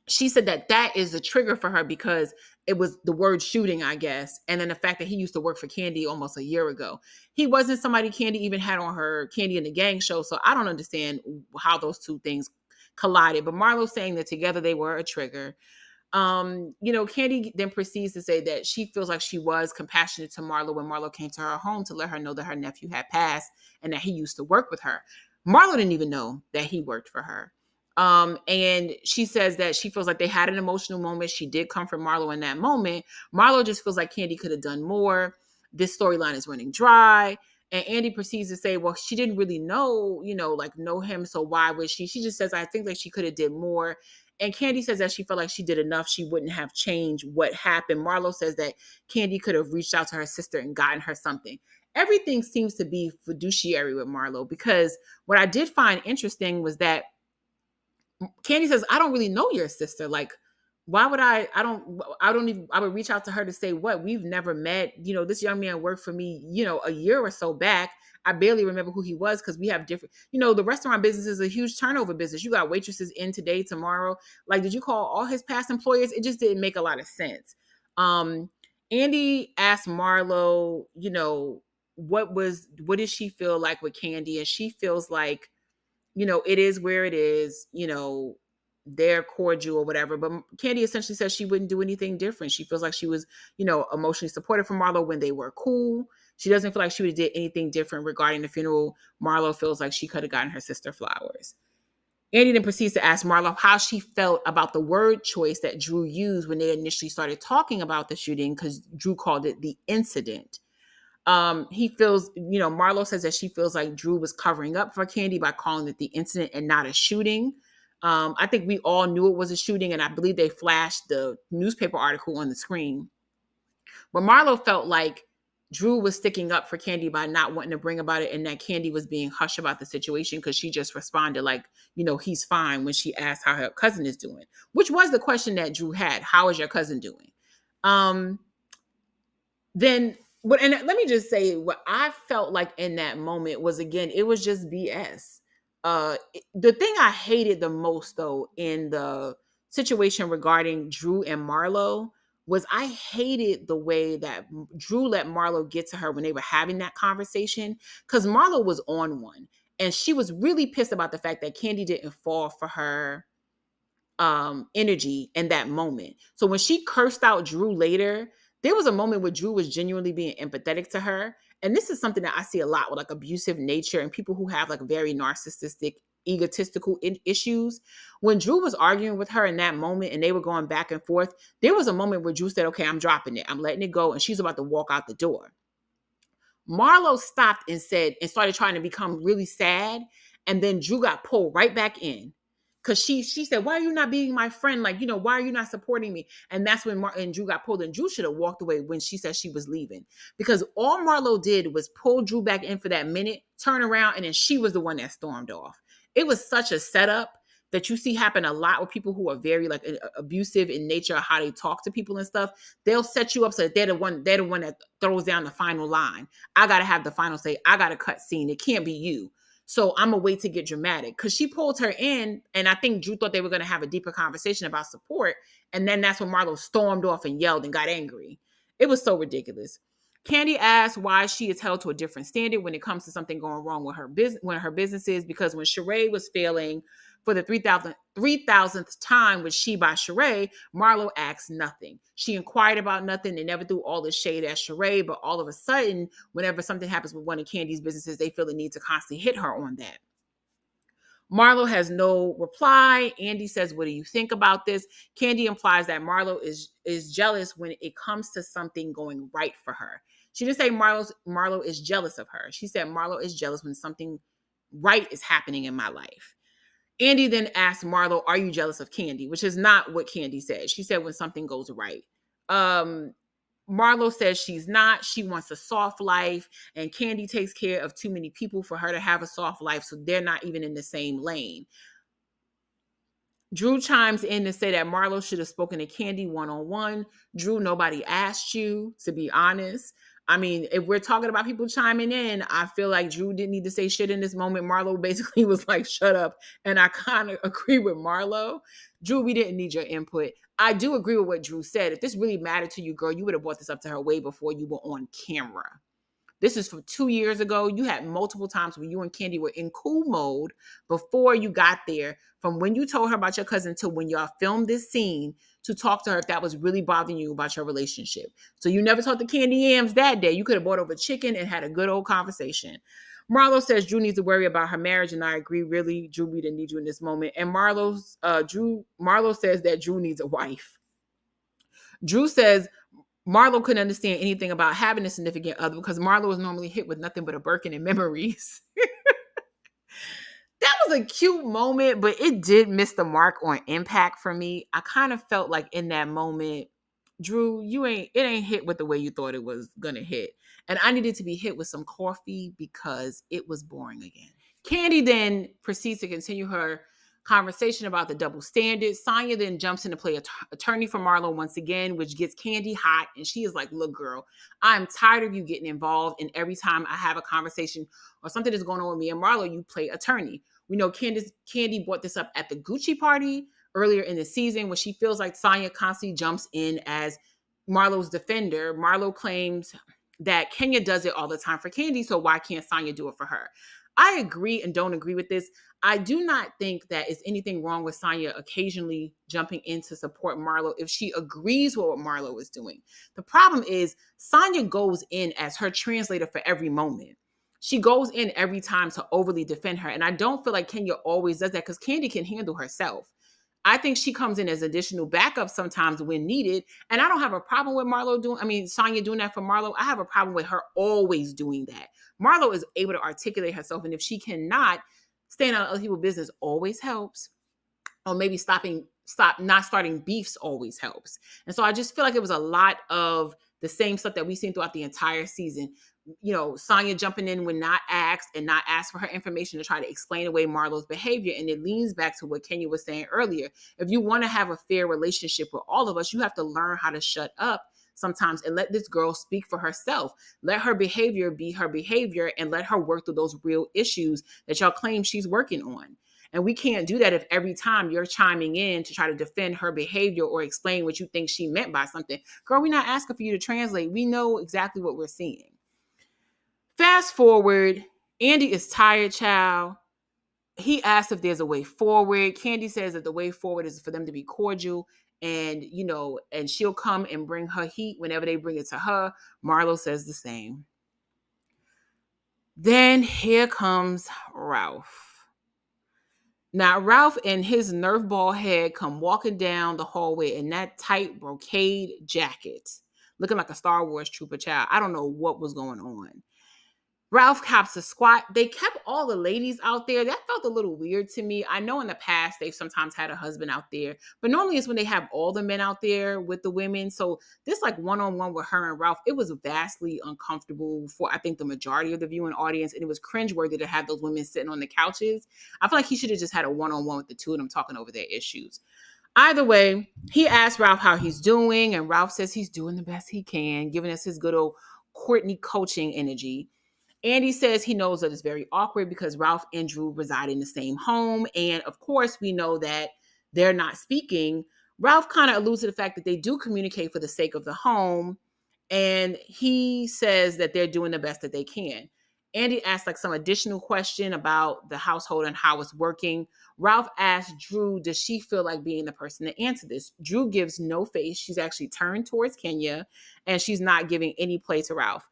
She said that is a trigger for her because it was the word shooting, I guess. And then the fact that he used to work for Candy almost a year ago. He wasn't somebody Candy even had on her Candy and the Gang show. So I don't understand how those two things collided. But Marlo's saying that together they were a trigger. Candy then proceeds to say that she feels like she was compassionate to Marlo when Marlo came to her home to let her know that her nephew had passed and that he used to work with her. Marlo didn't even know that he worked for her. And she says that she feels like they had an emotional moment. She did comfort Marlo in that moment. Marlo just feels like Candy could have done more. This storyline is running dry. And Andy proceeds to say, well, she didn't really know him. So why would she? She just says, I think that she could have did more. And Candy says that she felt like she did enough. She wouldn't have changed what happened. Marlo says that Candy could have reached out to her sister and gotten her something. Everything seems to be fiduciary with Marlo, because what I did find interesting was that Candy says, I don't really know your sister. Like, why would I would reach out to her to say what? We've never met. This young man worked for me, a year or so back. I barely remember who he was because we have different, the restaurant business is a huge turnover business. You got waitresses in today, tomorrow. Like, did you call all his past employers? It just didn't make a lot of sense. Andy asked Marlo, what does she feel like with Candy? And she feels like, it is where it is, they're cordial or whatever. But Candy essentially says she wouldn't do anything different. She feels like she was, emotionally supportive from Marlo when they were cool. She doesn't feel like she would have did anything different regarding the funeral. Marlo feels like she could have gotten her sister flowers. Andy then proceeds to ask Marlo how she felt about the word choice that Drew used when they initially started talking about the shooting, because Drew called it the incident. He feels, Marlo says that she feels like Drew was covering up for Candy by calling it the incident and not a shooting. I think we all knew it was a shooting, and I believe they flashed the newspaper article on the screen. But Marlo felt like Drew was sticking up for Candy by not wanting to bring about it, and that Candy was being hush about the situation because she just responded like, he's fine, when she asked how her cousin is doing, which was the question that Drew had. How is your cousin doing? then but and let me just say what I felt like in that moment was, again, it was just BS. The thing I hated the most, though, in the situation regarding Drew and Marlo, was I hated the way that Drew let Marlo get to her when they were having that conversation, because Marlo was on one, and she was really pissed about the fact that Candy didn't fall for her energy in that moment. So when she cursed out Drew later, there was a moment where Drew was genuinely being empathetic to her. And this is something that I see a lot with like abusive nature and people who have like very narcissistic, egotistical issues. When Drew was arguing with her in that moment and they were going back and forth, there was a moment where Drew said, "Okay, I'm dropping it. I'm letting it go." And she's about to walk out the door. Marlo stopped and said, and started trying to become really sad. And then Drew got pulled right back in. Cause she said, "Why are you not being my friend? Like, why are you not supporting me?" And that's when and Drew got pulled. And Drew should have walked away when she said she was leaving. Because all Marlo did was pull Drew back in for that minute, turn around, and then she was the one that stormed off. It was such a setup that you see happen a lot with people who are very like abusive in nature, how they talk to people and stuff. They'll set you up so that they're the one that throws down the final line. I gotta have the final say. I got a cut scene. It can't be you. So I'm gonna wait to get dramatic, because she pulled her in, and I think Drew thought they were gonna have a deeper conversation about support, and then that's when Marlo stormed off and yelled and got angry. It was so ridiculous. Candy asked why she is held to a different standard when it comes to something going wrong with her business, when her business is, because when Sheree was failing for the 3,000th time with She by Sheree, Marlo asked nothing. She inquired about nothing. They never threw all the shade at Sheree, but all of a sudden, whenever something happens with one of Candy's businesses, they feel the need to constantly hit her on that. Marlo has no reply. Andy says, "What do you think about this?" Candy implies that Marlo is jealous when it comes to something going right for her. She didn't say Marlo is jealous of her. She said Marlo is jealous when something right is happening in my life. Andy then asked Marlo, "Are you jealous of Candy?" Which is not what Candy said. She said when something goes right. Um, Marlo says she's not. She wants a soft life, and Candy takes care of too many people for her to have a soft life, so they're not even in the same lane. Drew chimes in to say that Marlo should have spoken to Candy one-on-one. Drew, nobody asked you, to be honest. I mean, if we're talking about people chiming in, I feel like Drew didn't need to say shit in this moment. Marlo basically was like, "Shut up." And I kind of agree with Marlo. Drew, we didn't need your input. I do agree with what Drew said. If this really mattered to you, girl, you would have brought this up to her way before you were on camera. This is from 2 years ago. You had multiple times where you and Candy were in cool mode before you got there, from when you told her about your cousin to when y'all filmed this scene, to talk to her if that was really bothering you about your relationship. So you never talked to Candy Yams that day. You could have bought over chicken and had a good old conversation. Marlo says Drew needs to worry about her marriage, and I agree. Really, Drew, we didn't need you in this moment. And Marlo says that Drew needs a wife. Drew says Marlo couldn't understand anything about having a significant other because Marlo was normally hit with nothing but a Birkin and memories. That was a cute moment, but it did miss the mark on impact for me. I kind of felt like in that moment, Drew, it ain't hit with the way you thought it was gonna hit. And I needed to be hit with some coffee because it was boring again. Candy then proceeds to continue her conversation about the double standards. Sonya then jumps in to play attorney for Marlo once again, which gets Candy hot. And she is like, "Look, girl, I'm tired of you getting involved. And every time I have a conversation or something is going on with me and Marlo, you play attorney." We know Candy brought this up at the Gucci party earlier in the season when she feels like Sonya constantly jumps in as Marlo's defender. Marlo claims that Kenya does it all the time for Candy, so why can't Sonya do it for her? I agree and don't agree with this. I do not think that is anything wrong with Sonya occasionally jumping in to support Marlo if she agrees with what Marlo is doing. The problem is Sonya goes in as her translator for every moment. She goes in every time to overly defend her. And I don't feel like Kenya always does that because Candy can handle herself. I think she comes in as additional backup sometimes when needed. And I don't have a problem with Sonya doing that for Marlo. I have a problem with her always doing that. Marlo is able to articulate herself. And if she cannot, staying out of other people's business always helps. Or maybe not starting beefs always helps. And so I just feel like it was a lot of the same stuff that we've seen throughout the entire season. Sonya jumping in when not asked and not asked for her information to try to explain away Marlo's behavior. And it leans back to what Kenya was saying earlier. If you want to have a fair relationship with all of us, you have to learn how to shut up sometimes and let this girl speak for herself. Let her behavior be her behavior and let her work through those real issues that y'all claim she's working on. And we can't do that if every time you're chiming in to try to defend her behavior or explain what you think she meant by something. Girl, we're not asking for you to translate. We know exactly what we're seeing. Fast forward, Andy is tired, child. He asks if there's a way forward. Candy says that the way forward is for them to be cordial and, and she'll come and bring her heat whenever they bring it to her. Marlo says the same. Then here comes Ralph. Now, Ralph and his nerf ball head come walking down the hallway in that tight brocade jacket, looking like a Star Wars trooper, child. I don't know what was going on. Ralph cops a squat. They kept all the ladies out there. That felt a little weird to me. I know in the past they've sometimes had a husband out there, but normally it's when they have all the men out there with the women. So this like one-on-one with her and Ralph, it was vastly uncomfortable for I think the majority of the viewing audience, and it was cringeworthy to have those women sitting on the couches. I feel like he should have just had a one-on-one with the two of them talking over their issues. Either way, he asked Ralph how he's doing, and Ralph says he's doing the best he can, giving us his good old Courtney coaching energy. Andy says he knows that it's very awkward because Ralph and Drew reside in the same home. And of course, we know that they're not speaking. Ralph kind of alludes to the fact that they do communicate for the sake of the home. And he says that they're doing the best that they can. Andy asks like some additional question about the household and how it's working. Ralph asks Drew, does she feel like being the person to answer this? Drew gives no face. She's actually turned towards Kenya and she's not giving any play to Ralph.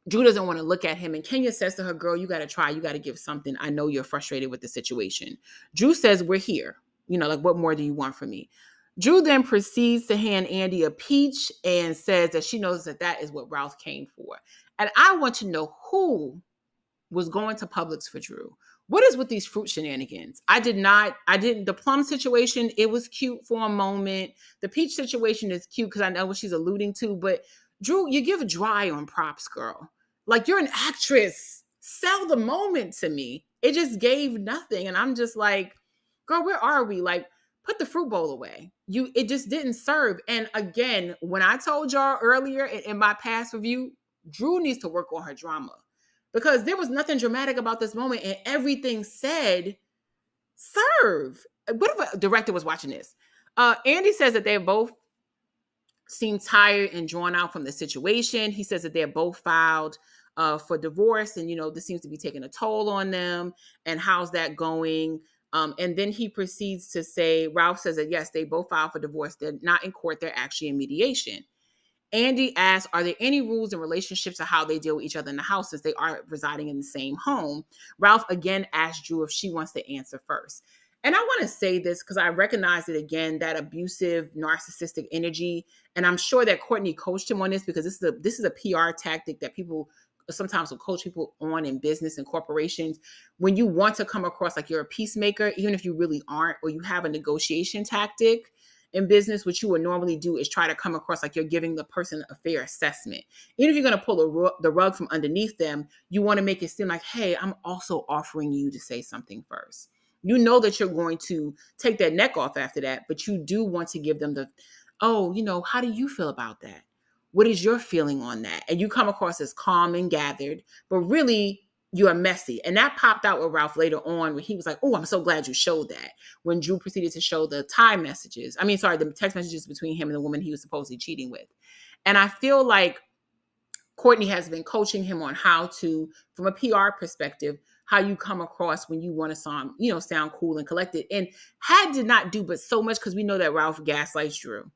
Drew doesn't want to look at him. And Kenya says to her, girl, you got to try. You got to give something. I know you're frustrated with the situation. Drew says, we're here. Like, what more do you want from me? Drew then proceeds to hand Andy a peach and says that she knows that that is what Ralph came for. And I want to know who was going to Publix for Drew. What is with these fruit shenanigans? The plum situation, it was cute for a moment. The peach situation is cute because I know what she's alluding to, but Drew, you give dry on props, girl. Like, you're an actress. Sell the moment to me. It just gave nothing. And I'm just like, girl, where are we? Like, put the fruit bowl away. It just didn't serve. And again, when I told y'all earlier in my past review, Drew needs to work on her drama because there was nothing dramatic about this moment and everything said serve. What if a director was watching this? Andy says that they both seem tired and drawn out from the situation. He says that they're both filed for divorce and, this seems to be taking a toll on them. And how's that going? And then he proceeds to say, Ralph says that, yes, they both filed for divorce. They're not in court. They're actually in mediation. Andy asks, are there any rules in relationships to how they deal with each other in the house since they are residing in the same home? Ralph again asks Drew if she wants to answer first. And I want to say this because I recognize it again, that abusive, narcissistic energy. And I'm sure that Courtney coached him on this because this is a PR tactic that people sometimes will coach people on in business and corporations. When you want to come across like you're a peacemaker, even if you really aren't, or you have a negotiation tactic, in business, what you would normally do is try to come across like you're giving the person a fair assessment. Even if you're going to pull the rug from underneath them, you want to make it seem like, hey, I'm also offering you to say something first. You know that you're going to take their neck off after that, but you do want to give them how do you feel about that? What is your feeling on that? And you come across as calm and gathered, but really you are messy. And that popped out with Ralph later on when he was like, oh, I'm so glad you showed that. When Drew proceeded to show the the text messages between him and the woman he was supposedly cheating with. And I feel like Courtney has been coaching him on how to, from a PR perspective, how you come across when you want to sound cool and collected. And did not do but so much because we know that Ralph gaslights Drew.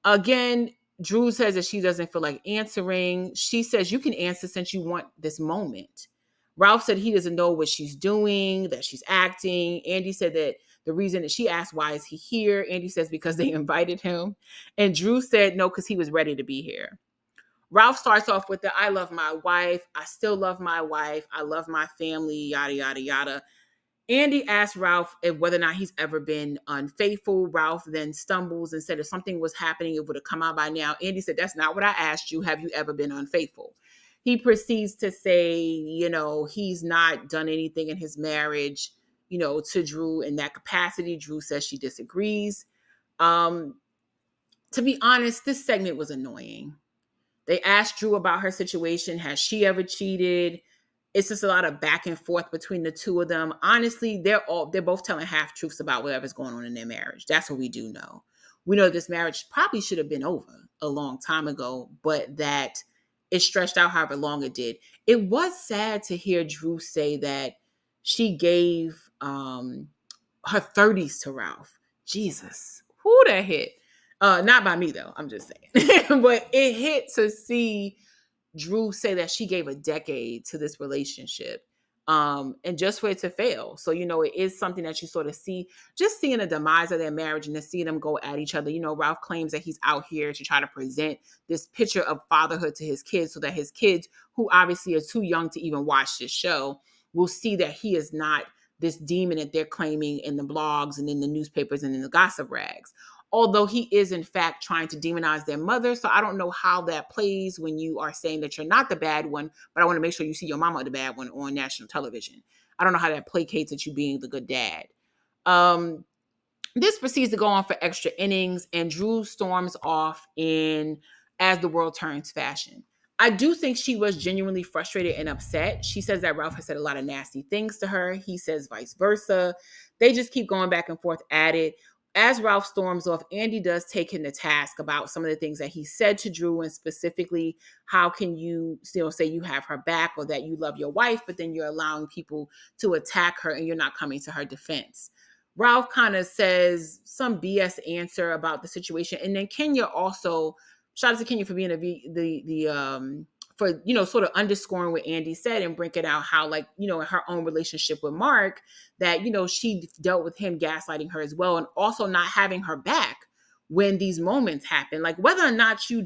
Again, Drew says that she doesn't feel like answering. She says, you can answer since you want this moment. Ralph said he doesn't know what she's doing, that she's acting. Andy said that the reason that she asked, why is he here? Andy says, because they invited him. And Drew said, no, because he was ready to be here. Ralph starts off with I love my wife. I still love my wife. I love my family, yada, yada, yada. Andy asked Ralph whether or not he's ever been unfaithful. Ralph then stumbles and said if something was happening, it would have come out by now. Andy said, that's not what I asked you. Have you ever been unfaithful? He proceeds to say, he's not done anything in his marriage, to Drew in that capacity. Drew says she disagrees. To be honest, this segment was annoying. They asked Drew about her situation. Has she ever cheated? It's just a lot of back and forth between the two of them. Honestly, they're both telling half truths about whatever's going on in their marriage. That's what we do know. We know this marriage probably should have been over a long time ago, but that it stretched out however long it did. It was sad to hear Drew say that she gave her 30s to Ralph. Jesus. Who that hit? Not by me though. I'm just saying. But it hit to see Drew say that she gave a decade to this relationship. And just for it to fail. So, it is something that you sort of see, just seeing the demise of their marriage and to see them go at each other. Ralph claims that he's out here to try to present this picture of fatherhood to his kids so that his kids, who obviously are too young to even watch this show, will see that he is not this demon that they're claiming in the blogs and in the newspapers and in the gossip rags. Although he is in fact trying to demonize their mother. So I don't know how that plays when you are saying that you're not the bad one, but I want to make sure you see your mama the bad one on national television. I don't know how that placates at you being the good dad. Um, this proceeds to go on for extra innings, and Drew storms off in as the world turns fashion. I do think she was genuinely frustrated and upset. She says that Ralph has said a lot of nasty things to her. He says vice versa. They just keep going back and forth at it. As Ralph storms off, Andy does take him to task about some of the things that he said to Drew, and specifically, how can you still say you have her back or that you love your wife, but then you're allowing people to attack her and you're not coming to her defense. Ralph kind of says some BS answer about the situation, and then Kenya also, shout out to Kenya for being for sort of underscoring what Andy said and bringing out how, like, in her own relationship with Mark, that she dealt with him gaslighting her as well, and also not having her back when these moments happen, like whether or not you're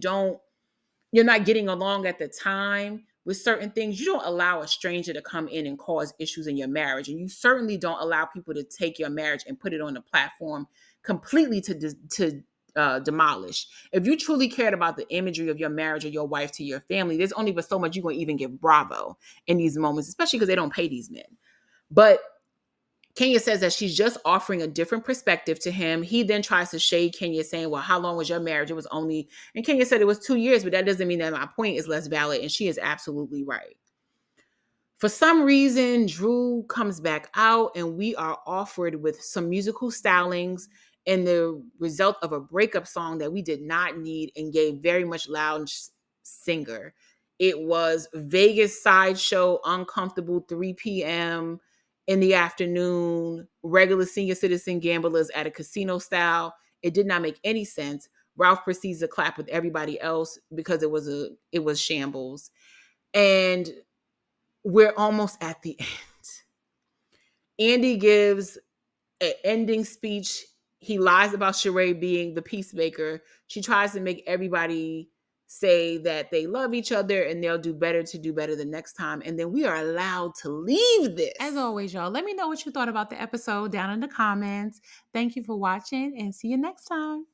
not getting along at the time with certain things, you don't allow a stranger to come in and cause issues in your marriage. And you certainly don't allow people to take your marriage and put it on a platform completely to demolish. If you truly cared about the imagery of your marriage or your wife to your family, there's only but so much you're going to even give bravo in these moments, especially because they don't pay these men. But Kenya says that she's just offering a different perspective to him. He then tries to shade Kenya, saying, well, how long was your marriage? It was only, and Kenya said it was 2 years, but that doesn't mean that my point is less valid. And she is absolutely right. For some reason, Drew comes back out and we are offered with some musical stylings and the result of a breakup song that we did not need and gave very much lounge singer. It was Vegas sideshow, uncomfortable 3 p.m. in the afternoon, regular senior citizen gamblers at a casino style. It did not make any sense. Ralph proceeds to clap with everybody else because it was shambles. And we're almost at the end. Andy gives an ending speech. He lies about Sheree being the peacemaker. She tries to make everybody say that they love each other and they'll do better to do better the next time. And then we are allowed to leave this. As always, y'all, let me know what you thought about the episode down in the comments. Thank you for watching and see you next time.